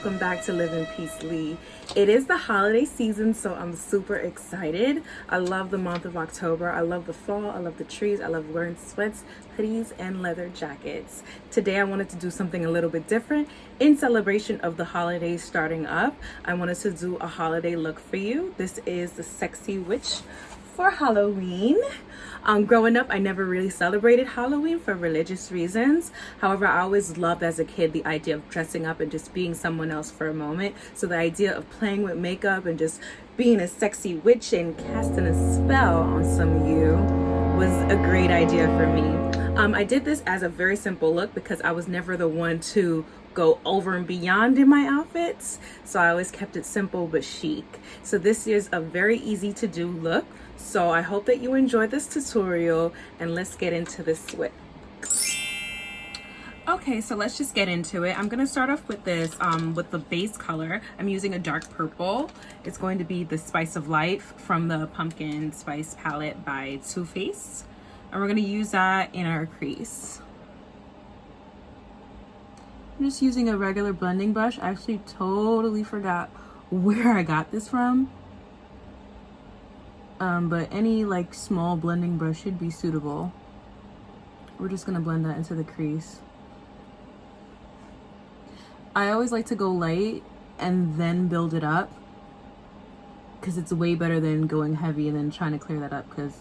welcome back to Live in Peace Lee. It is the holiday season, so I'm super excited. I love the month of October. I love the fall. I love the trees. I love wearing sweats, hoodies, and leather jackets. Today I wanted to do something a little bit different. In celebration of the holidays starting up, I wanted to do a holiday look for you. This is the Sexy Witch for Halloween. Growing up, I never really celebrated Halloween for religious reasons. However, I always loved as a kid the idea of dressing up and just being someone else for a moment. So the idea of playing with makeup and just being a sexy witch and casting a spell on some of you was a great idea for me. I did this as a very simple look because I was never the one to go over and beyond in my outfits. So I always kept it simple but chic. So this is a very easy to do look. So I hope that you enjoyed this tutorial and let's get into this look. Okay, so let's just get into it. I'm gonna start off with this, with the base color. I'm using a dark purple. It's going to be the Spice of Life from the Pumpkin Spice palette by Too Faced. And we're gonna use that in our crease. I'm just using a regular blending brush. I actually totally forgot where I got this from. But any like small blending brush should be suitable. We're just gonna blend that into the crease. I always like to go light and then build it up because it's way better than going heavy and then trying to clear that up, because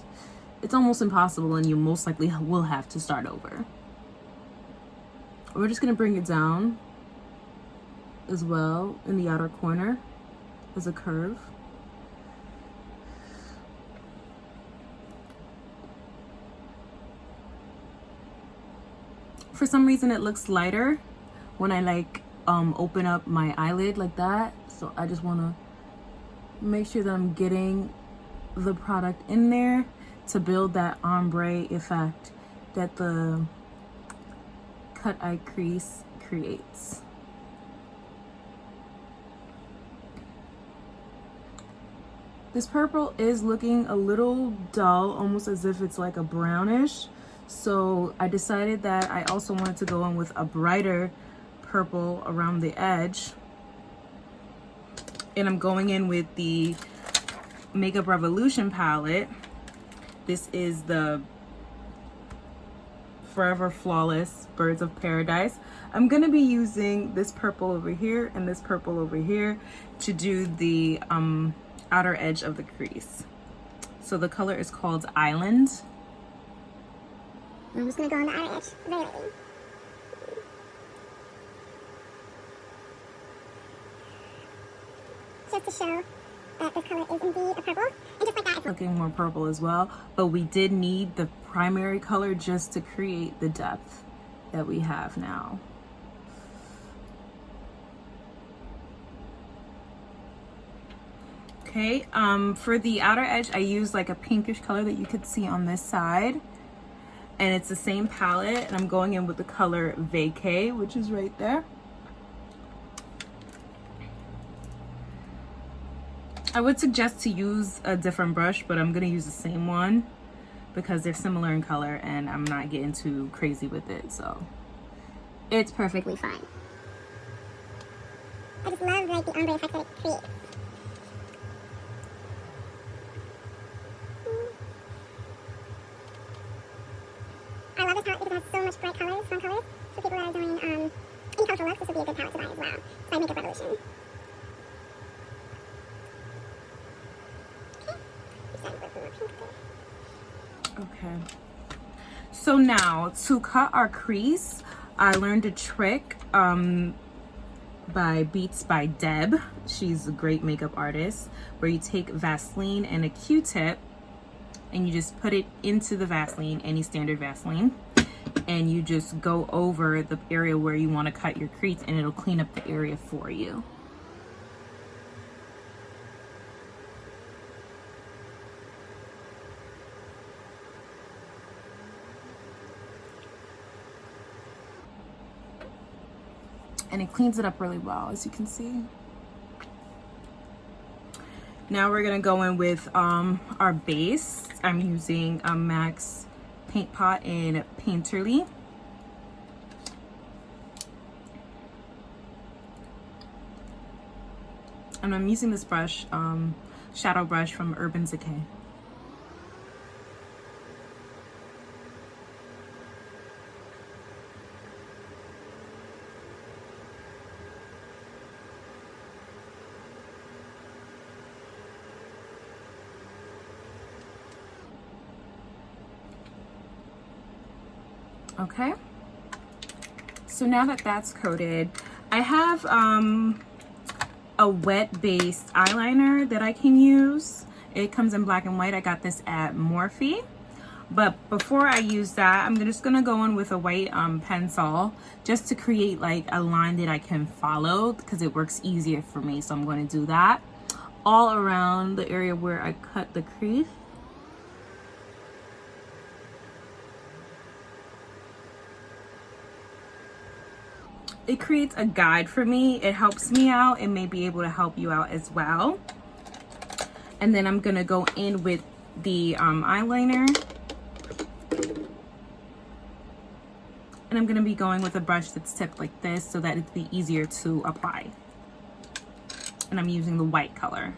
it's almost impossible and you most likely will have to start over. We're just gonna bring it down as well in the outer corner as a curve. For some reason it looks lighter when I like open up my eyelid like that. So I just want to make sure that I'm getting the product in there to build that ombre effect that the cut eye crease creates. This purple is looking a little dull, almost as if it's like a brownish. So I decided that I also wanted to go in with a brighter purple around the edge. And I'm going in with the Makeup Revolution palette. This is the Forever Flawless Birds of Paradise. I'm gonna be using this purple over here and this purple over here to do the outer edge of the crease. So the color is called Island. I'm just gonna go on the outer edge, very lightly. Just to show that this color is indeed a purple, and just like that, it's looking more purple as well. But we did need the primary color just to create the depth that we have now. Okay, for the outer edge, I use like a pinkish color that you could see on this side. And it's the same palette, and I'm going in with the color Vacay, which is right there. I would suggest to use a different brush, but I'm gonna use the same one because they're similar in color and I'm not getting too crazy with it, so it's perfectly fine. I just love like the ombre effect that it creates. I love this palette because it has so much bright colors, fun colors. For people that are doing any colorful looks, this would be a good palette to buy as well. It's by Makeup Revolution. Okay. So now to cut our crease, I learned a trick by Beats by Deb. She's a great makeup artist, where you take Vaseline and a Q-tip and you just put it into the Vaseline, any standard Vaseline, and you just go over the area where you want to cut your crease and it'll clean up the area for you. And it cleans it up really well, as you can see. Now we're gonna go in with our base. I'm using a MAC's Paint Pot in Painterly. And I'm using this brush, shadow brush from Urban Decay. Okay, so now that that's coated, I have a wet based eyeliner that I can use. It comes in black and white. I got this at Morphe. But before I use that, I'm just gonna go in with a white pencil just to create like a line that I can follow, because it works easier for me. So I'm going to do that all around the area where I cut the crease. It creates a guide for me. It helps me out. It may be able to help you out as well. And then I'm gonna go in with the eyeliner. And I'm gonna be going with a brush that's tipped like this so that it'd be easier to apply. And I'm using the white color.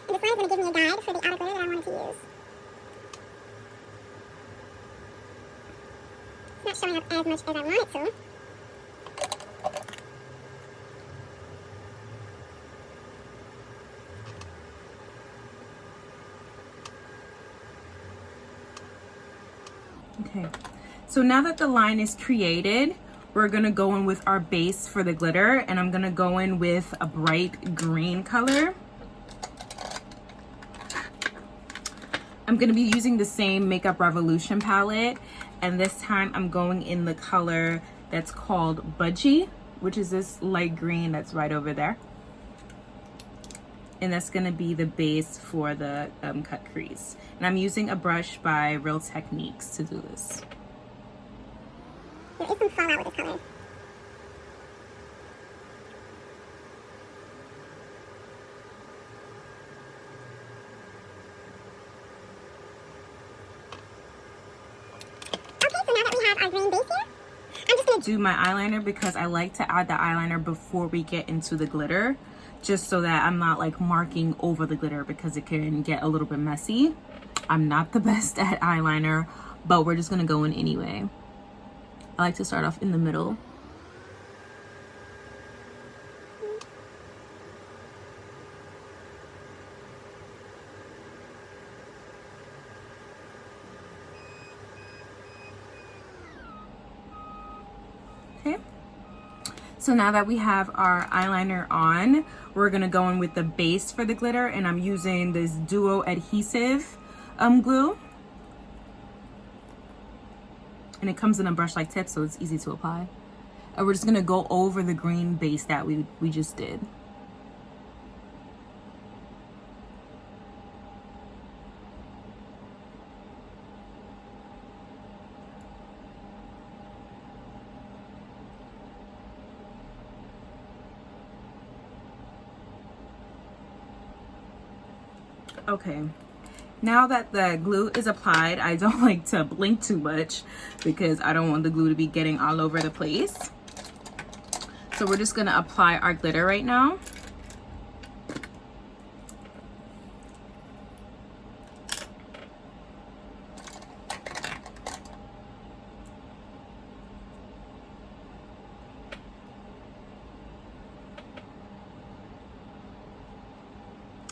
And this line is going to give me a guide for the outer glitter that I wanted to use. It's not showing up as much as I want it to. Okay, so now that the line is created, we're gonna go in with our base for the glitter, and I'm gonna go in with a bright green color. I'm gonna be using the same Makeup Revolution palette, and this time I'm going in the color that's called Witchy, which is this light green that's right over there. And that's gonna be the base for the cut crease. And I'm using a brush by Real Techniques to do this. There is some fallout with this color. Okay, so now that we have our green base here, I'm just gonna do my eyeliner because I like to add the eyeliner before we get into the glitter, just so that I'm not like marking over the glitter because it can get a little bit messy. I'm not the best at eyeliner, but we're just gonna go in anyway. I like to start off in the middle. Okay. So now that we have our eyeliner on, we're gonna go in with the base for the glitter, and I'm using this Duo Adhesive glue. And it comes in a brush-like tip, so it's easy to apply. And we're just gonna go over the green base that we just did. Okay, now that the glue is applied, I don't like to blink too much because I don't want the glue to be getting all over the place. So we're just gonna apply our glitter right now.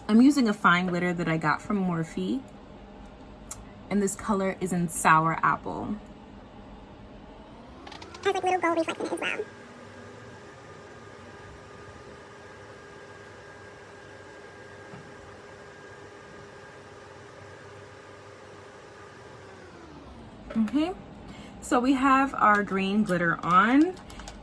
I'm using a fine glitter that I got from Morphe, and this color is in Sour Apple. It has like little gold reflex in it as well. Okay, so we have our green glitter on,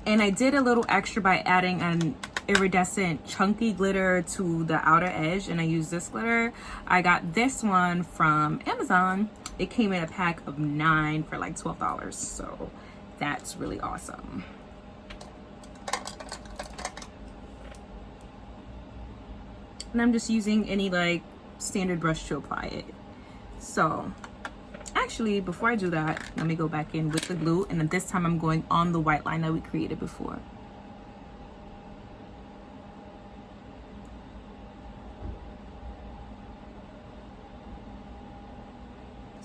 and I did a little extra by adding an iridescent chunky glitter to the outer edge, and I used this glitter. I got this one from Amazon. It came in a pack of 9 for like $12, so that's really awesome. And I'm just using any like standard brush to apply it. So actually, before I do that, let me go back in with the glue, and then this time I'm going on the white line that we created before.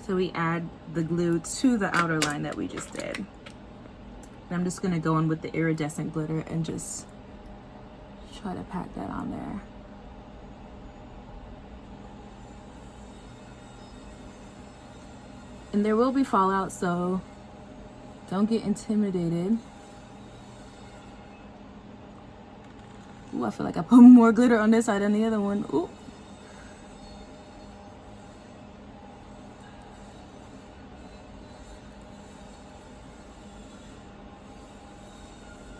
So we add the glue to the outer line that we just did. And I'm just gonna go in with the iridescent glitter and just try to pack that on there. And there will be fallout, so don't get intimidated. Ooh, I feel like I put more glitter on this side than the other one. Ooh.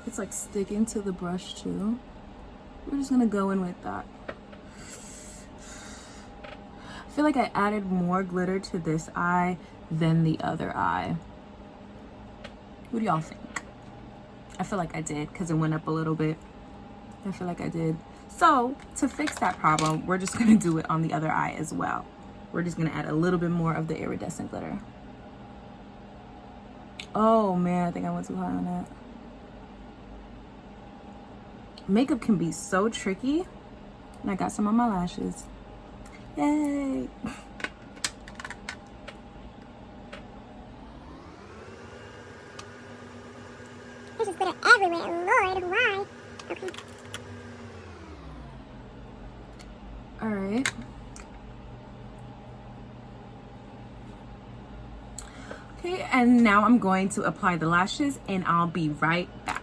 It's like sticking to the brush too. We're just gonna go in with that. I feel like I added more glitter to this eye than the other eye. What do y'all think? I feel like I did because it went up a little bit. I feel like I did. So to fix that problem, we're just gonna do it on the other eye as well. We're just gonna add a little bit more of the iridescent glitter. Oh man, I think I went too high on that. Makeup can be so tricky. And I got some on my lashes. Yay! There's just glitter everywhere, Lord, why? Okay. Alright. Okay, and now I'm going to apply the lashes and I'll be right back.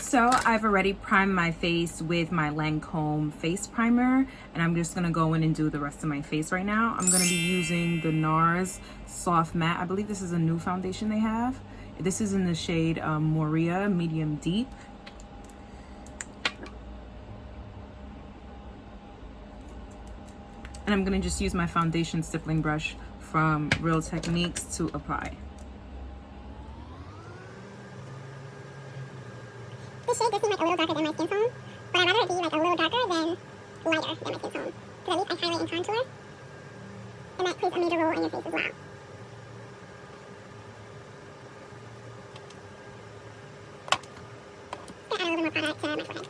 So I've already primed my face with my Lancome face primer, and I'm just gonna go in and do the rest of my face right now. I'm gonna be using the Nars Soft Matte. I believe this is a new foundation they have. This is in the shade Moorea Medium Deep. And I'm gonna just use my foundation stippling brush from Real Techniques to apply. This shade does seem like a little darker than my skin tone, but I'd rather it be like a little darker than lighter than my skin tone. Because at least I highlight and contour, and that plays a major role in your face as well. I'm gonna add a little more product to my forehead.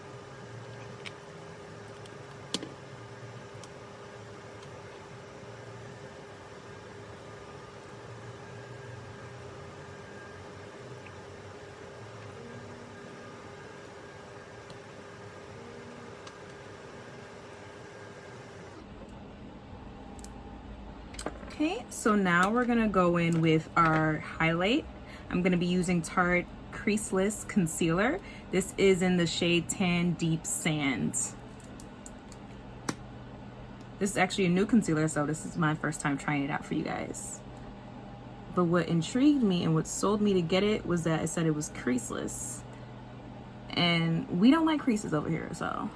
Okay, so now we're gonna go in with our highlight. I'm gonna be using Tarte Creaseless Concealer. This is in the shade Tan Deep Sand. This is actually a new concealer, so this is my first time trying it out for you guys. But what intrigued me and what sold me to get it was that it said it was creaseless. And we don't like creases over here, so.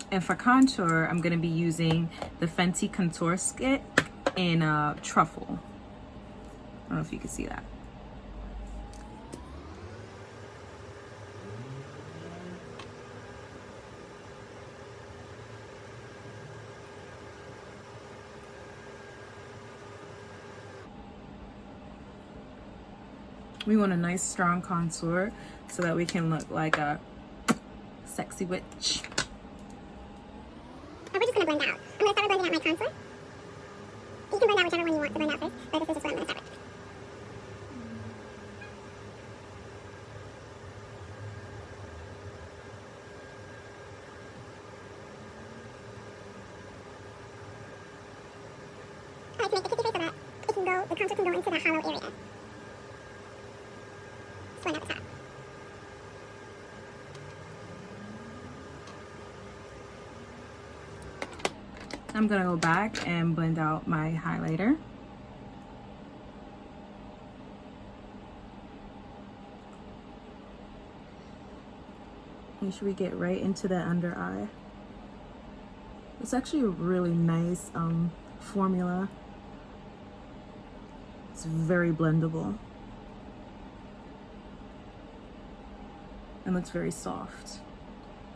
And for contour, I'm going to be using the Fenty Contour Skit in Truffle. I don't know if you can see that. We want a nice strong contour so that we can look like a sexy witch. We're just gonna blend out. I'm gonna start blending out my contour. You can blend out whichever one you want to blend out first, but this is just what I'm gonna start with. I like to make the kissy face so that the contour can go into the hollow area. Just blend out the top. I'm gonna go back and blend out my highlighter. Make sure we get right into that under eye. It's actually a really nice formula. It's very blendable. And looks very soft.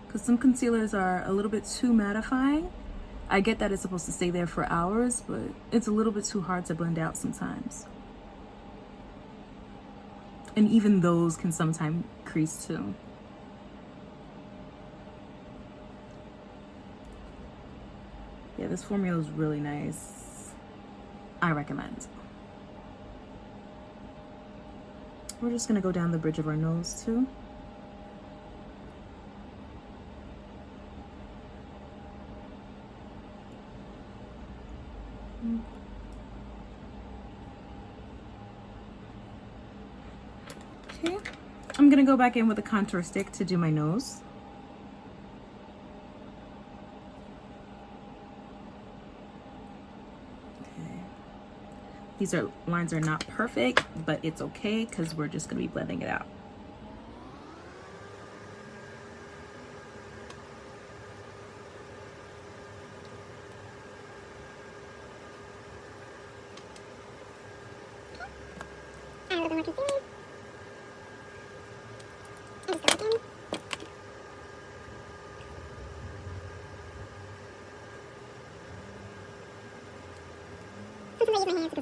Because some concealers are a little bit too mattifying. I get that it's supposed to stay there for hours, but it's a little bit too hard to blend out sometimes. And even those can sometimes crease too. Yeah, this formula is really nice. I recommend. We're just gonna go down the bridge of our nose too. Okay, I'm gonna go back in with a contour stick to do my nose. Okay, these lines are not perfect, but it's okay because we're just gonna be blending it out.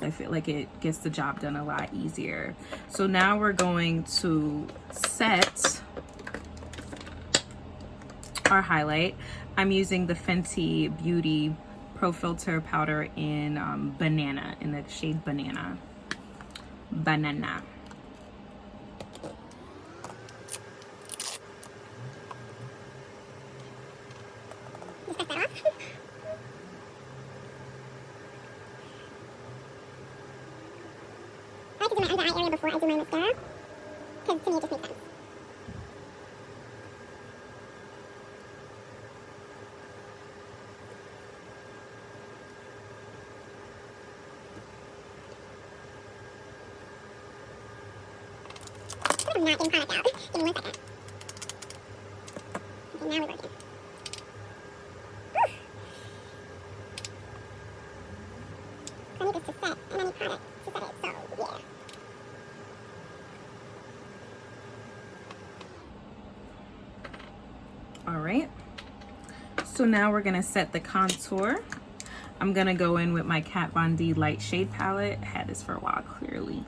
I feel like it gets the job done a lot easier. So now we're going to set our highlight. I'm using the Fenty Beauty Pro Filter powder in Banana, in the shade Banana. Banana. Before I do my mascara, because to me it just makes sense. I'm not getting product out. Give me 1 second. Okay, now we're working. So I need this to set, and I need product to set it, so yeah. All right, so now we're gonna set the contour. I'm gonna go in with my Kat Von D LightShade palette. I had this for a while, clearly.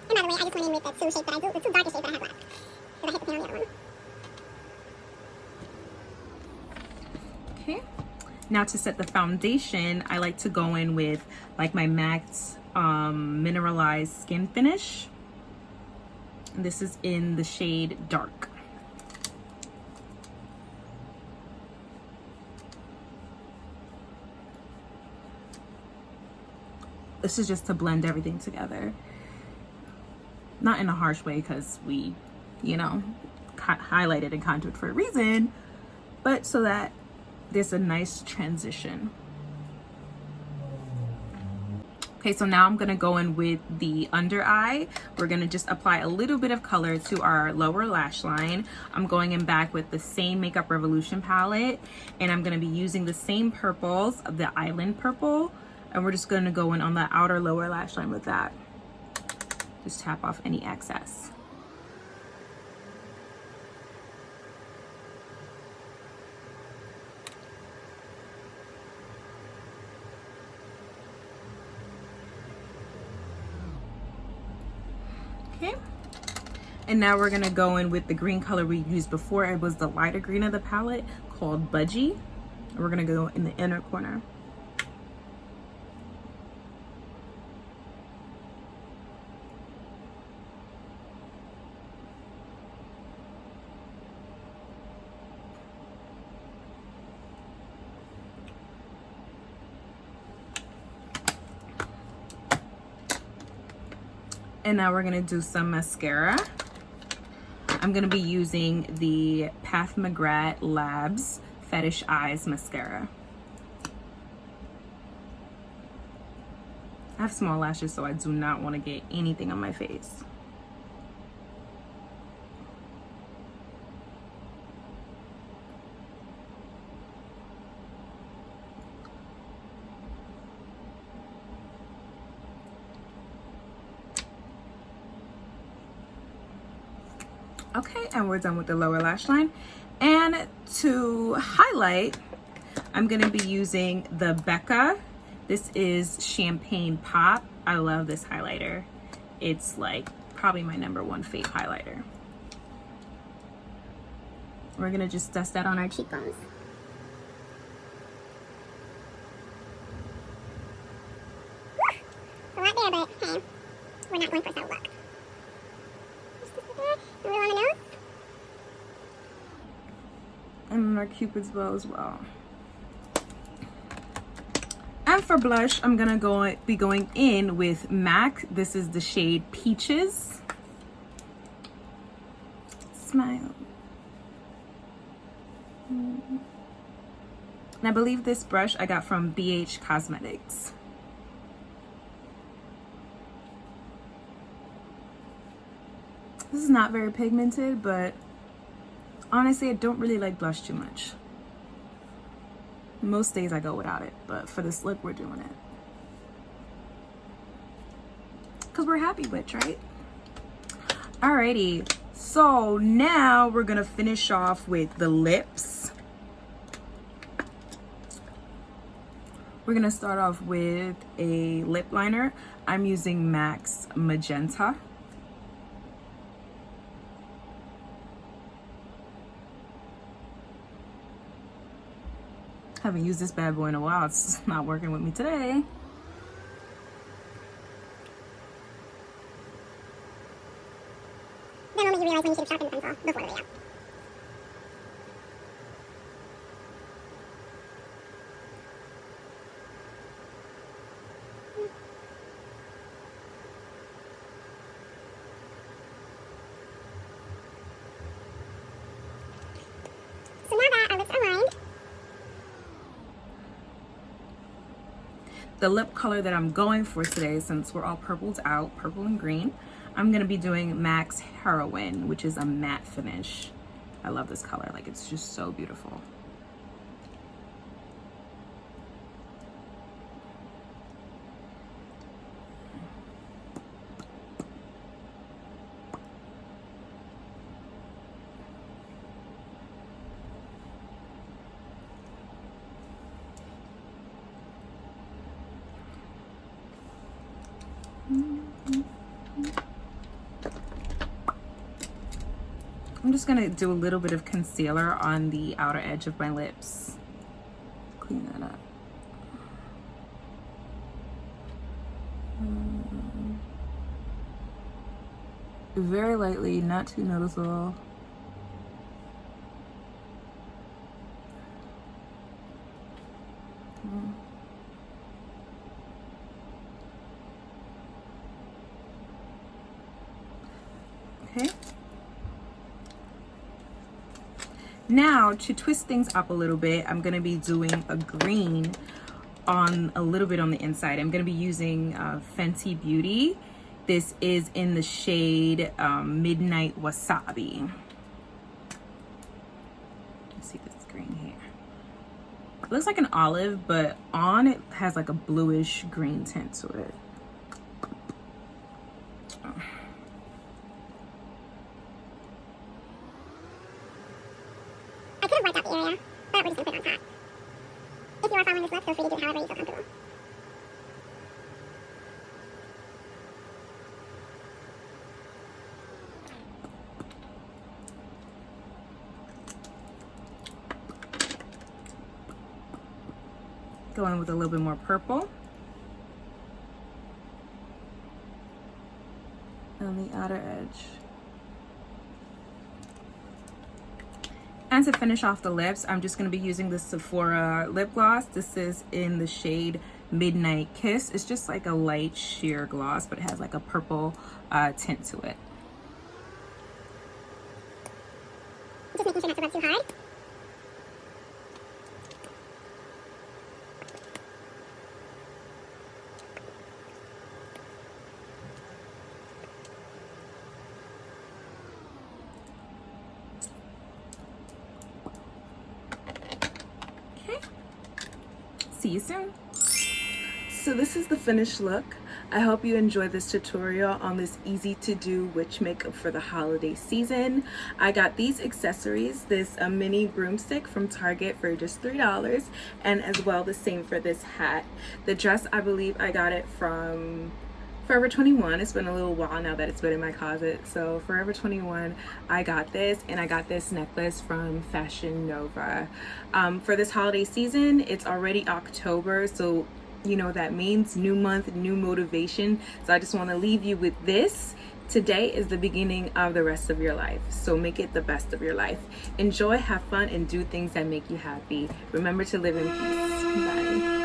And by the way, I just went in with the 2 shades that I do, the 2 darker shades that I have left, because I hit the pan on the other one. Okay. Now to set the foundation, I like to go in with like my MAC Mineralize Skinfinish. This is in the shade Dark. This is just to blend everything together. Not in a harsh way because we, you know, highlighted and contoured for a reason, but so that there's a nice transition. Okay, so now I'm gonna go in with the under eye. We're gonna just apply a little bit of color to our lower lash line. I'm going in back with the same Makeup Revolution palette, and I'm gonna be using the same purples, the Island Purple, and we're just gonna go in on the outer lower lash line with that. Just tap off any excess. Okay, and now we're gonna go in with the green color we used before. It was the lighter green of the palette called Budgie. And we're gonna go in the inner corner. And now we're gonna do some mascara. I'm gonna be using the Pat McGrath Labs Fetish Eyes Mascara. I have small lashes, so I do not want to get anything on my face. Okay, and we're done with the lower lash line. And to highlight, I'm gonna be using the Becca. This is Champagne Pop. I love this highlighter. It's like probably my #1 fave highlighter. We're gonna just dust that on our cheekbones. A lot there, but hey, we're not going for a subtle look. Just a little on the nose. And on our Cupid's bow as well. And for blush, I'm gonna be going in with MAC. This is the shade Peaches. Smile. And I believe this brush I got from BH Cosmetics. This is not very pigmented, but honestly, I don't really like blush too much. Most days I go without it, but for this look, we're doing it. Because we're happy, witch, right? Alrighty, so now we're gonna finish off with the lips. We're gonna start off with a lip liner. I'm using MAC's Magenta. Haven't used this bad boy in a while. It's not working with me today. That moment you realize when you should have sharpened the pencil before the layout. So now that our lips are lined, The lip color that I'm going for today, since we're all purpled out, purple and green, I'm gonna be doing MAC's Heroine, which is a matte finish. I love this color, like it's just so beautiful. I'm just gonna do a little bit of concealer on the outer edge of my lips. Clean that up. Very lightly, not too noticeable. Okay. Now, to twist things up a little bit, I'm gonna be doing a green on a little bit on the inside. I'm gonna be using Fenty Beauty. This is in the shade Midnight Wasabi. Let's see this green here. It looks like an olive, but on it has like a bluish green tint to it. I could have wiped out the area, but we're just going to put it on top. If you are following this look, feel free to do it however you feel comfortable. Go in with a little bit more purple on the outer edge. And to finish off the lips, I'm just going to be using the Sephora lip gloss. This is in the shade Midnight Kiss. It's just like a light sheer gloss, but it has like a purple tint to it. Just making sure not to rub too hard. See you soon. So this is the finished look. I hope you enjoy this tutorial on this easy to do witch makeup for the holiday season. I got these accessories, this mini broomstick from Target for just $3, and as well the same for this hat. The dress, I believe I got it from Forever 21. It's been a little while now that it's been in my closet, so Forever 21, I got this, and I got this necklace from Fashionnova. For this holiday season, it's already October, so you know that means new month, new motivation. So I just want to leave you with this. Today is the beginning of the rest of your life, so make it the best of your life. Enjoy, have fun, and do things that make you happy. Remember to live in peace. Bye.